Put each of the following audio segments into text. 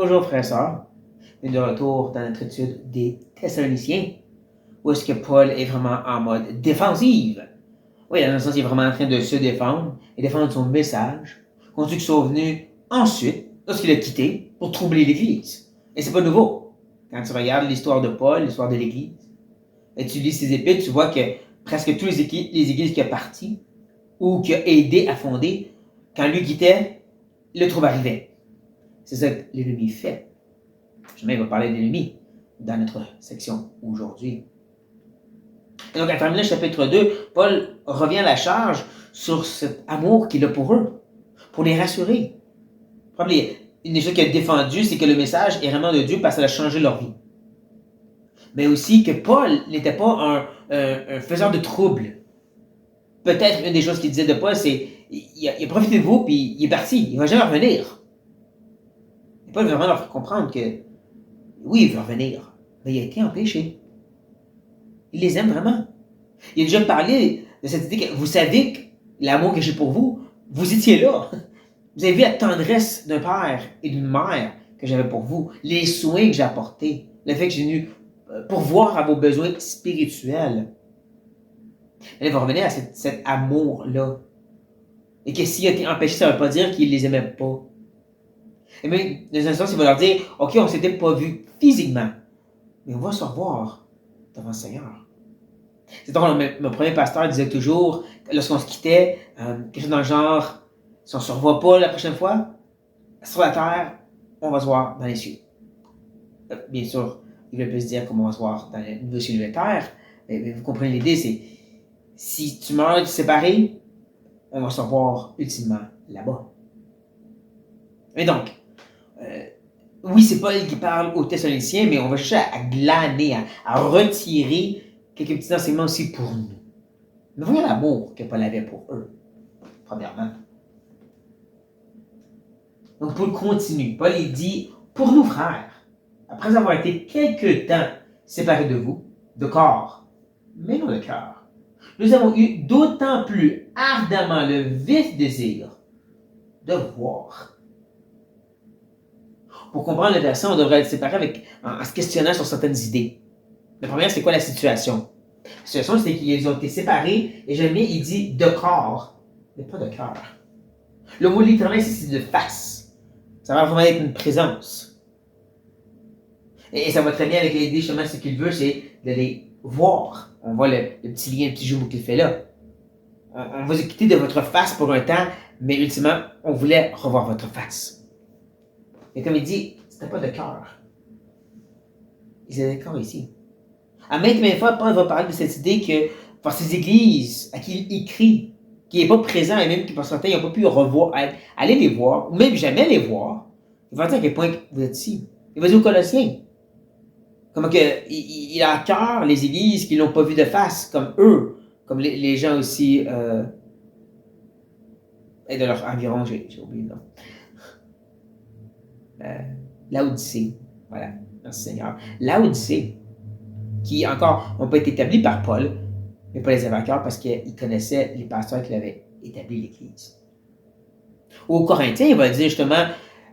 Bonjour frères et sœurs, et de retour dans notre étude des Thessaloniciens, où est-ce que Paul est vraiment en mode défensive. Oui, dans le sens, il est vraiment en train de se défendre et défendre son message, contre ceux qui sont venus ensuite, lorsqu'il a quitté, pour troubler l'Église. Et c'est pas nouveau. Quand tu regardes l'histoire de Paul, l'histoire de l'Église, et tu lis ses épîtres, tu vois que presque tous les églises qu'il a parties, ou qu'il a aidé à fonder, quand lui quittait, le trouble arrivait. C'est ça que l'ennemi fait. Jamais il va parler de l'ennemi dans notre section aujourd'hui. Et donc, à terminer le chapitre 2, Paul revient à la charge sur cet amour qu'il a pour eux, pour les rassurer. Une des choses qu'il a défendues, c'est que le message est vraiment de Dieu parce que ça a changé leur vie. Mais aussi que Paul n'était pas un faiseur de troubles. Peut-être une des choses qu'il disait de Paul, c'est il a profité de vous, puis il est parti. Il ne va jamais revenir. Et Paul veut vraiment leur faire comprendre que oui, il veut revenir, mais il a été en péché. Il les aime vraiment. Il a déjà parlé de cette idée que vous savez que l'amour que j'ai pour vous, vous étiez là. Vous avez vu la tendresse d'un père et d'une mère que j'avais pour vous, les soins que j'ai apportés, le fait que j'ai venu pourvoir à vos besoins spirituels. Elle va revenir à cet amour-là. Et que s'il a été empêché, ça ne veut pas dire qu'il ne les aimait pas. Et même, dans un sens, il va leur dire, OK, on ne s'était pas vu physiquement, mais on va se revoir devant le Seigneur. C'est drôle, mon premier pasteur disait toujours, lorsqu'on se quittait, quelque chose dans le genre, si on ne se revoit pas la prochaine fois, sur la terre, on va se voir dans les cieux. Bien sûr, il veut plus dire comment on va se voir dans le nouveau ciel et la terre, mais vous comprenez l'idée, c'est si tu meurs séparé, on va se revoir ultimement là-bas. Et donc, oui, c'est Paul qui parle aux Thessaloniciens, mais on va chercher à glaner, à retirer quelques petits enseignements aussi pour nous. Mais voyons l'amour que Paul avait pour eux, premièrement. Donc, Paul continue. Paul, il dit, pour nous, frères, après avoir été quelque temps séparés de vous, de corps, mais non de cœur, nous avons eu d'autant plus ardemment le vif désir de voir. Pour comprendre le verset, on devrait être séparé en se questionnant sur certaines idées. La première, c'est quoi la situation? La situation, c'est qu'ils ont été séparés, et jamais il dit de corps, mais pas de cœur. Le mot littéralement, c'est de face. Ça va vraiment être une présence. Et ça va très bien avec l'idée, justement, ce qu'il veut, c'est de les voir. On voit le petit lien, le petit jumeau qu'il fait là. On va se quitter de votre face pour un temps, mais ultimement, on voulait revoir votre face. Et comme il dit, c'était pas de cœur. Ils étaient d'accord ici. À maintes fois, Paul va parler de cette idée que, par ces églises à qui il écrit, qui n'est pas présent et même qui, par certains, n'ont pas pu revoir, aller les voir, ou même jamais les voir, il va dire à quel point vous êtes ici. Il va dire aux Colossiens. Comme il a à cœur les églises qui ne l'ont pas vu de face, comme eux, comme les gens aussi, et de leur environ, j'ai oublié le nom. Laodicée. Voilà. Merci Seigneur. Laodicée, qui encore n'ont pas été établis par Paul, mais pas les avait à cœur parce qu'il connaissait les pasteurs qui avaient établi l'Église. Aux Corinthiens, il va dire justement,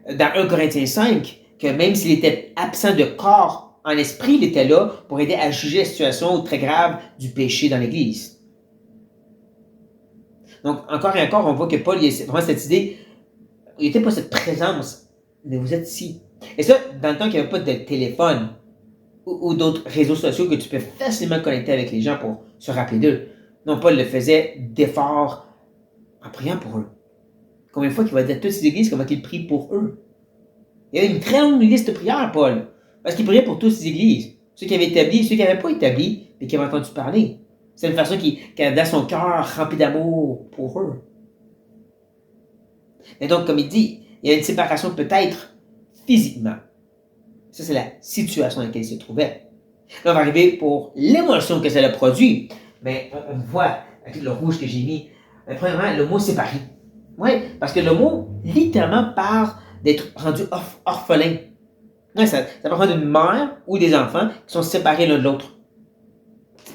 dans 1 Corinthiens 5, que même s'il était absent de corps, en esprit, il était là pour aider à juger la situation très grave du péché dans l'Église. Donc, encore et encore, on voit que Paul, il y a vraiment cette idée, il n'était pas cette présence, mais vous êtes ici. Et ça, dans le temps qu'il n'y avait pas de téléphone ou d'autres réseaux sociaux que tu peux facilement connecter avec les gens pour se rappeler d'eux. Non, Paul le faisait d'efforts en priant pour eux. Combien de fois qu'il va dire à toutes ces églises comment il prie pour eux? Il y avait une très longue liste de prières, Paul, parce qu'il priait pour toutes ces églises. Ceux qui avaient établi, ceux qui n'avaient pas établi, mais qui avaient entendu parler. C'est une façon qui a dans son cœur rempli d'amour pour eux. Et donc, comme il dit, il y a une séparation peut-être physiquement. Ça, c'est la situation dans laquelle il se trouvait. Là, on va arriver pour l'émotion que ça a produit. Mais on voit, avec le rouge que j'ai mis, premièrement, le mot séparé. Oui, parce que le mot, littéralement, parle d'être rendu orphelin. Ouais, ça parle d'une mère ou des enfants qui sont séparés l'un de l'autre.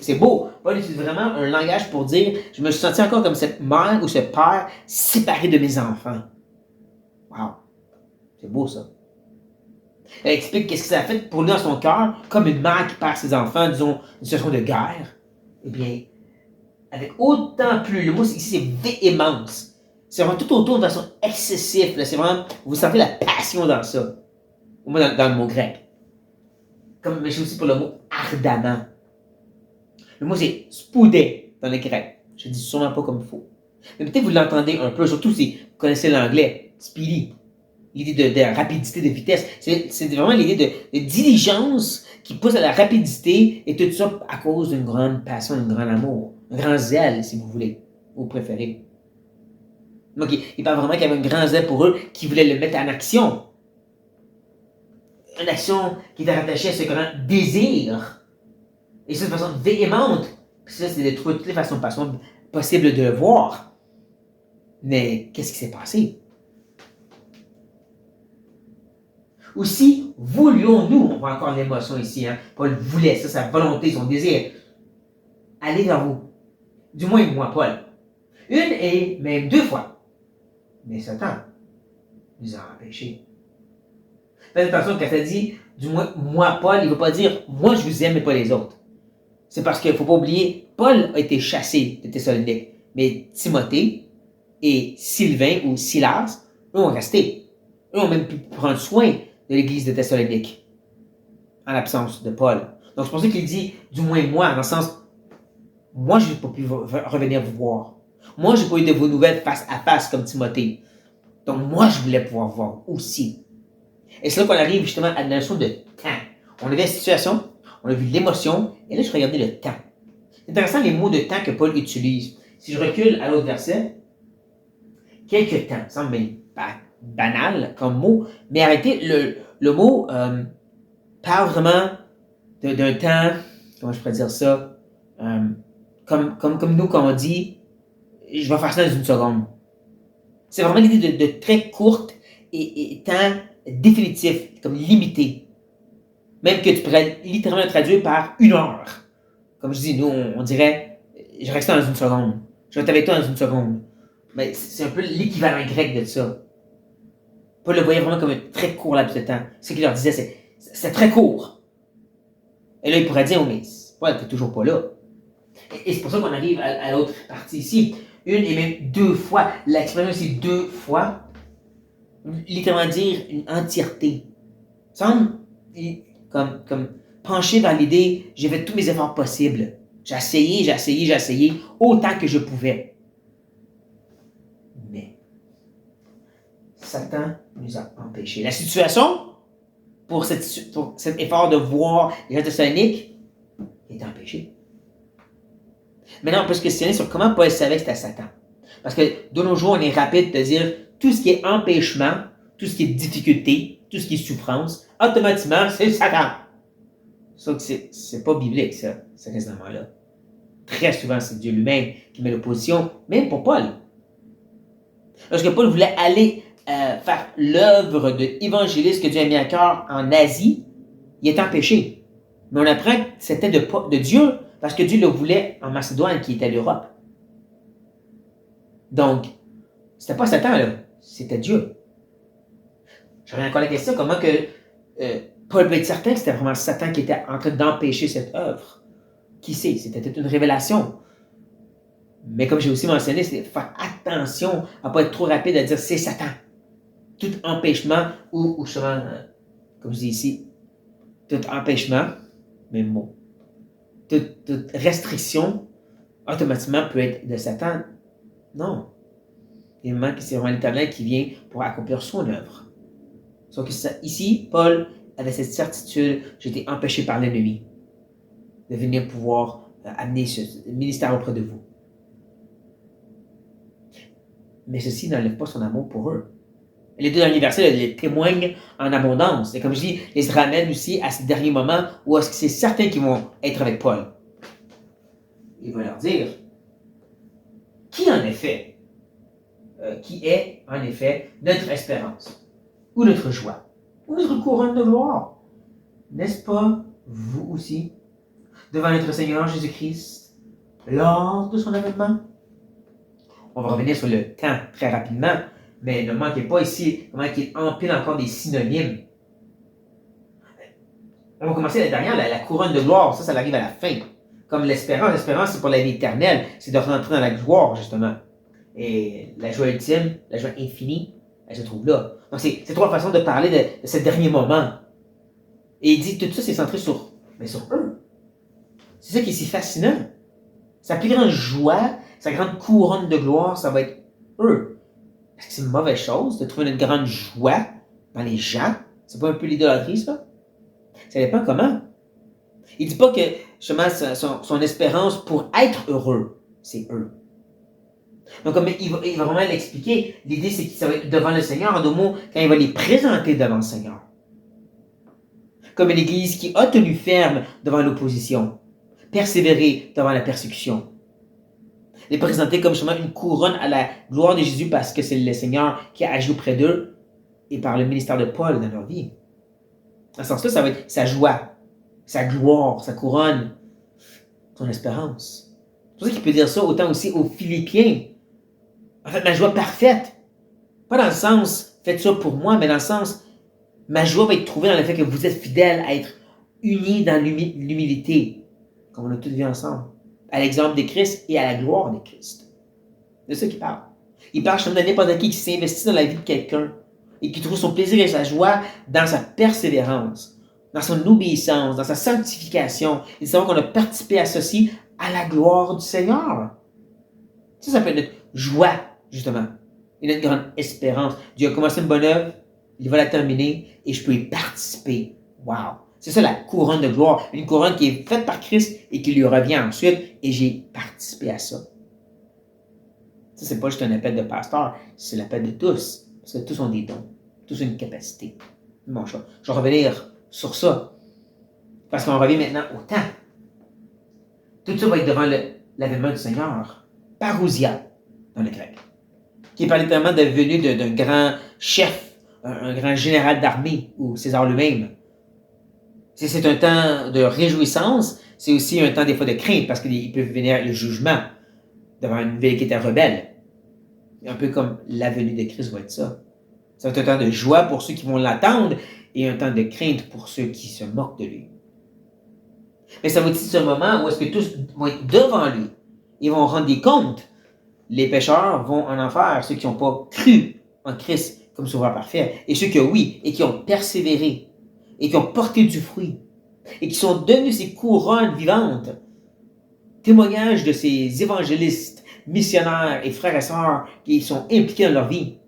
C'est beau. Paul utilise vraiment un langage pour dire, je me suis senti encore comme cette mère ou ce père séparé de mes enfants. Wow. C'est beau, ça. Elle explique qu'est-ce que ça a fait pour lui dans son cœur, comme une mère qui perd ses enfants, disons, une situation de guerre. Eh bien, avec autant plus, le mot ici c'est véhémence. C'est vraiment tout autour de façon excessive. C'est vraiment, vous sentez la passion dans ça. Au moins dans le mot grec. Mais je sais aussi pour le mot ardemment. Le mot c'est spoudé dans le grec. Je ne dis sûrement pas comme il faut. Mais peut-être vous l'entendez un peu, surtout si vous connaissez l'anglais, speedy. L'idée de rapidité, de vitesse. C'est vraiment l'idée de diligence qui pousse à la rapidité et tout ça à cause d'une grande passion, d'un grand amour, un grand zèle, si vous voulez, vous préférez. Donc, il parle vraiment qu'il y avait un grand zèle pour eux qui voulait le mettre en action. Une action qui était rattachée à ce grand désir. Et ça de façon véhémente. Puis ça, c'est de trouver toutes les façons possibles de le voir. Mais qu'est-ce qui s'est passé? Aussi, voulions-nous, on voit encore l'émotion ici, hein? Paul voulait, ça, sa volonté, son désir, aller vers vous. Du moins, moi, Paul. Une et même 2 fois. Mais Satan nous a empêchés. Faites attention quand ça dit, du moins, moi, Paul, il ne veut pas dire, moi, je vous aime, mais pas les autres. C'est parce qu'il ne faut pas oublier, Paul a été chassé de Thessalonique, mais Timothée et Sylvain ou Silas, eux ont resté. Eux ont même pu prendre soin de l'église de Thessalonique, en l'absence de Paul. Donc c'est pour ça qu'il dit, du moins moi, dans le sens, moi je n'ai pas pu revenir vous voir. Moi je n'ai pas eu de vos nouvelles face à face comme Timothée. Donc moi je voulais pouvoir voir aussi. Et c'est là qu'on arrive justement à la notion de temps. On avait la situation, on a vu l'émotion, et là je regardais le temps. C'est intéressant les mots de temps que Paul utilise. Si je recule à l'autre verset, quelque temps, ça me semble banal comme mot, mais arrêtez, le mot parle vraiment d'un temps, comment je pourrais dire ça, comme nous, quand on dit, je vais faire ça dans une seconde. C'est vraiment l'idée de très courte et temps définitif, comme limité. Même que tu pourrais littéralement le traduire par 1 heure. Comme je dis, nous, on dirait, je reste dans une seconde. Je vais être avec toi dans une seconde. Mais c'est un peu l'équivalent grec de ça. Paul le voyait vraiment comme un très court laps de temps. Ce qu'il leur disait, c'est très court. Et là, il pourrait dire, oh, mais Paul, t'es toujours pas là. Et c'est pour ça qu'on arrive à l'autre partie ici. 1 et même 2 fois. L'expression ici, 2 fois, littéralement dire une entièreté. Semble comme pencher vers l'idée, j'ai fait tous mes efforts possibles. J'ai essayé, autant que je pouvais. Mais Satan nous a empêchés. La situation, pour cet effort de voir les gens thessaloniques, est empêchée. Maintenant, on peut se questionner sur comment Paul savait que c'était Satan. Parce que de nos jours, on est rapide de dire tout ce qui est empêchement, tout ce qui est difficulté, tout ce qui est souffrance, automatiquement, c'est Satan. Sauf que c'est pas biblique, ça, ce raisonnement-là. Très souvent, c'est Dieu lui-même qui met l'opposition, même pour Paul. Lorsque Paul voulait aller faire l'œuvre d'évangéliste que Dieu a mis à cœur en Asie, il est empêché. Mais on apprend que c'était de Dieu, parce que Dieu le voulait en Macédoine, qui était l'Europe. Donc, c'était pas Satan, là, c'était Dieu. Je reviens encore à la question, comment que Paul peut être certain que c'était vraiment Satan qui était en train d'empêcher cette œuvre? Qui sait? C'était peut-être une révélation. Mais comme j'ai aussi mentionné, c'est faire attention à ne pas être trop rapide à dire c'est Satan. Tout empêchement, ou justement, comme je dis ici, tout empêchement, même mot, toute restriction, automatiquement peut être de Satan. Non. Il manque que c'est vraiment l'Éternel qui vient pour accomplir son œuvre. Sauf que ici, Paul avait cette certitude, j'ai été empêché par l'ennemi de venir pouvoir amener ce ministère auprès de vous. Mais ceci n'enlève pas son amour pour eux. Les 2 derniers versets les témoignent en abondance. Et comme je dis, les ramènent aussi à ces derniers moments où est-ce que c'est certains qui vont être avec Paul. Il va leur dire, qui est en effet notre espérance, ou notre joie, ou notre couronne de gloire? N'est-ce pas vous aussi, devant notre Seigneur Jésus-Christ, lors de son avènement? On va revenir sur le temps très rapidement, mais ne manquez pas ici comment il empile encore des synonymes. On va commencer la dernière, la couronne de gloire. Ça arrive à la fin. Comme l'espérance. L'espérance, c'est pour la vie éternelle. C'est de rentrer dans la gloire, justement. Et la joie ultime, la joie infinie, elle se trouve là. Donc, c'est trois façons de parler de ce dernier moment. Et il dit que tout ça, c'est centré sur eux. C'est ça qui est si fascinant. Sa plus grande joie, sa grande couronne de gloire, ça va être eux. Est-ce que c'est une mauvaise chose de trouver une grande joie dans les gens? C'est pas un peu l'idolâtrie, ça? Ça dépend comment. Il dit pas que, justement, son espérance pour être heureux, c'est eux. Donc, comme il va vraiment l'expliquer, l'idée, c'est que ça va être devant le Seigneur, en deux mots, quand il va les présenter devant le Seigneur. Comme une église qui a tenu ferme devant l'opposition, persévéré devant la persécution. Les présenter comme justement une couronne à la gloire de Jésus parce que c'est le Seigneur qui a agi auprès d'eux et par le ministère de Paul dans leur vie. Dans ce sens-là, ça va être sa joie, sa gloire, sa couronne, son espérance. C'est pour ça qu'il peut dire ça autant aussi aux Philippiens. En fait, ma joie parfaite. Pas dans le sens, faites ça pour moi, mais dans le sens, ma joie va être trouvée dans le fait que vous êtes fidèles à être unis dans l'humilité, comme on a tous vu ensemble, à l'exemple de Christ et à la gloire de Christ. C'est ça qu'il parle. Il parle de n'importe qui s'investit dans la vie de quelqu'un et qui trouve son plaisir et sa joie dans sa persévérance, dans son obéissance, dans sa sanctification, et de savoir qu'on a participé à ceci à la gloire du Seigneur. Ça peut être notre joie, justement, et notre grande espérance. Dieu a commencé une bonne œuvre, il va la terminer et je peux y participer. Wow! C'est ça la couronne de gloire. Une couronne qui est faite par Christ et qui lui revient ensuite et j'ai participé à ça. Ça, c'est pas juste un appel de pasteur, c'est l'appel de tous. Parce que tous ont des dons, tous ont une capacité. Bon, je vais revenir sur ça. Parce qu'on revient maintenant au temps. Tout ça va être devant l'avènement du Seigneur. Parousia, dans le grec. Qui est littéralement de venue d'un grand chef, un grand général d'armée, ou César lui-même. C'est un temps de réjouissance, c'est aussi un temps des fois de crainte, parce qu'il peut venir le jugement devant une ville qui était rebelle. Un peu comme la venue de Christ va être ça. Ça va être un temps de joie pour ceux qui vont l'attendre et un temps de crainte pour ceux qui se moquent de lui. Mais ça va être ce moment où est-ce que tous vont être devant lui. Ils vont rendre des comptes. Les pécheurs vont en enfer, ceux qui n'ont pas cru en Christ comme sauveur parfait. Et ceux qui oui, et qui ont persévéré, et qui ont porté du fruit, et qui sont devenus ces couronnes vivantes. Témoignage de ces évangélistes, missionnaires et frères et sœurs qui sont impliqués dans leur vie.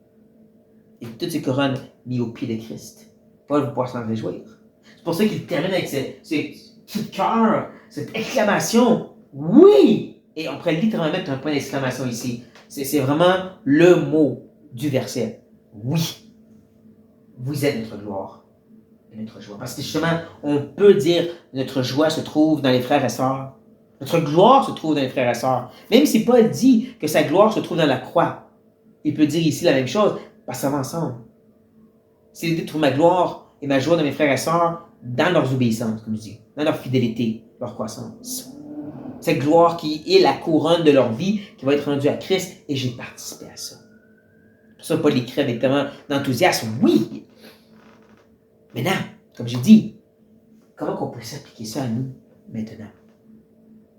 Et toutes ces couronnes mises au pied de Christ. Paul va pouvoir s'en réjouir. C'est pour ça qu'il termine avec ce cri de cœur, cette exclamation. Oui! Et on pourrait littéralement mettre un point d'exclamation ici. C'est vraiment le mot du verset. Oui! Vous êtes notre gloire et notre joie. Parce que justement, on peut dire que notre joie se trouve dans les frères et sœurs. Notre gloire se trouve dans les frères et sœurs. Même si Paul dit que sa gloire se trouve dans la croix, il peut dire ici la même chose, parce que ça va ensemble. C'est l'idée de trouver ma gloire et ma joie dans mes frères et sœurs dans leurs obéissances, comme je dis, dans leur fidélité, leur croissance. Cette gloire qui est la couronne de leur vie, qui va être rendue à Christ, et j'ai participé à ça. Pour ça, Paul écrit avec tellement d'enthousiasme, oui! Maintenant, comme j'ai dit, comment on peut s'appliquer ça à nous maintenant?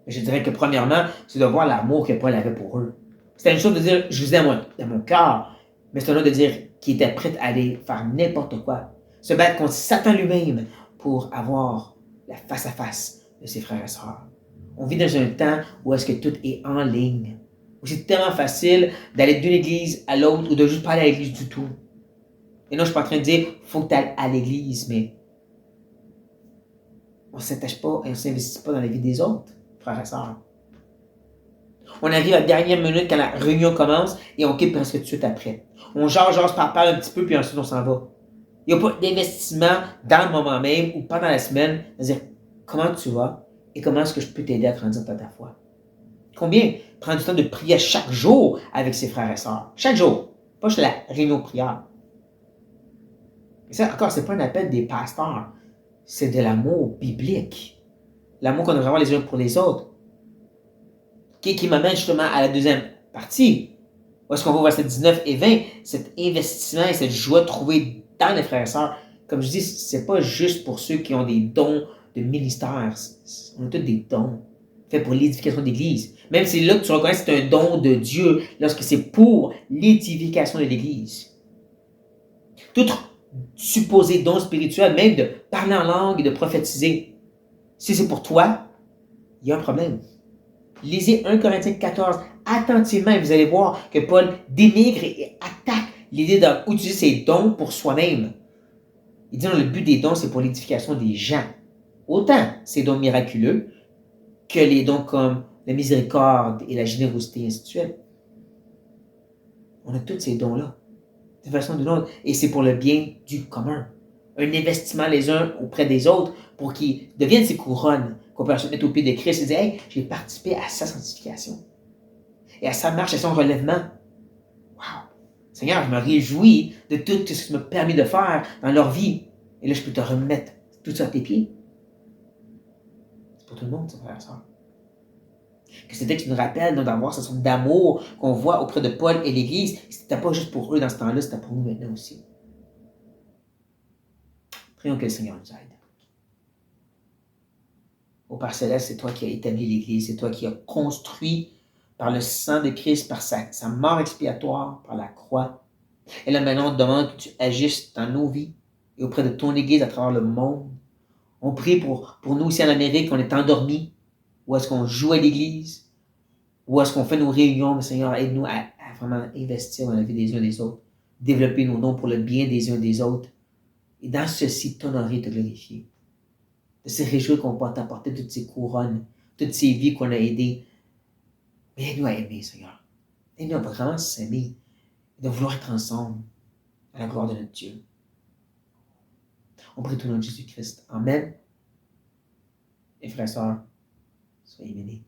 Je dirais que premièrement, c'est de voir l'amour que Paul avait pour eux. C'était une chose de dire, je vous aime dans mon cœur, mais c'est un autre de dire qu'il était prêt à aller faire n'importe quoi, se battre contre Satan lui-même pour avoir la face-à-face de ses frères et sœurs. On vit dans un temps où est-ce que tout est en ligne, où c'est tellement facile d'aller d'une église à l'autre ou de juste pas aller à l'église du tout. Et non, je ne suis pas en train de dire faut que tu ailles à l'église, mais on ne s'attache pas et on ne s'investit pas dans la vie des autres, frères et sœurs. On arrive à la dernière minute quand la réunion commence et on quitte presque tout de suite après. On jase, parle un petit peu, puis ensuite on s'en va. Il n'y a pas d'investissement dans le moment même ou pendant la semaine de dire comment tu vas et comment est-ce que je peux t'aider à grandir dans ta foi. Combien prend du temps de prier chaque jour avec ses frères et sœurs? Chaque jour. Pas juste la réunion de prière. Et ça, encore, c'est pas un appel des pasteurs. C'est de l'amour biblique. L'amour qu'on devrait avoir les uns pour les autres. Qui m'amène justement à la deuxième partie. Où est-ce qu'on va au verset 19 et 20? Cet investissement et cette joie trouvée dans les frères et sœurs comme je dis, c'est pas juste pour ceux qui ont des dons de ministère. On a tous des dons faits pour l'édification de l'Église. Même si c'est là que tu reconnais que c'est un don de Dieu lorsque c'est pour l'édification de l'Église. Tout supposé don spirituel, même de parler en langue et de prophétiser, si c'est pour toi, il y a un problème. Lisez 1 Corinthiens 14 attentivement et vous allez voir que Paul dénigre et attaque l'idée d'utiliser ses dons pour soi-même. Il dit que le but des dons, c'est pour l'édification des gens. Autant ces dons miraculeux que les dons comme la miséricorde et la générosité, et ainsi de suite. On a tous ces dons-là, de façon ou d'une autre, et c'est pour le bien du commun. Un investissement les uns auprès des autres pour qu'ils deviennent ces couronnes qu'on peut se mettre au pied de Christ et dire « Hey, j'ai participé à sa sanctification et à sa marche, à son relèvement. » Wow! Seigneur, je me réjouis de tout ce que tu me permis de faire dans leur vie. Et là, je peux te remettre tout ça à tes pieds. C'est pour tout le monde, ça, frère et soeur. Que ce texte nous rappelle d'avoir cette sorte d'amour qu'on voit auprès de Paul et l'Église. C'était pas juste pour eux dans ce temps-là, c'était pour nous maintenant aussi. Prions que le Seigneur nous aide. Au Père Céleste, c'est toi qui as établi l'Église, c'est toi qui as construit par le sang de Christ, par sa mort expiatoire, par la croix. Et là maintenant, on te demande que tu agisses dans nos vies et auprès de ton Église à travers le monde. On prie pour nous ici en Amérique, on est endormis. Où est-ce qu'on joue à l'Église? Où est-ce qu'on fait nos réunions? Mais Seigneur, aide-nous à vraiment investir dans la vie des uns des autres. Développer nos dons pour le bien des uns des autres. Et dans ceci, t'honorer et te glorifier. De se réjouir qu'on peut t'apporter toutes ces couronnes, toutes ces vies qu'on a aidées. Mais aide-nous à aimer, Seigneur. Aide-nous à vraiment s'aimer. Et de vouloir être ensemble à la gloire de notre Dieu. On prie tout au nom de Jésus-Christ. Amen. Et frères et sœurs, soyez bénis.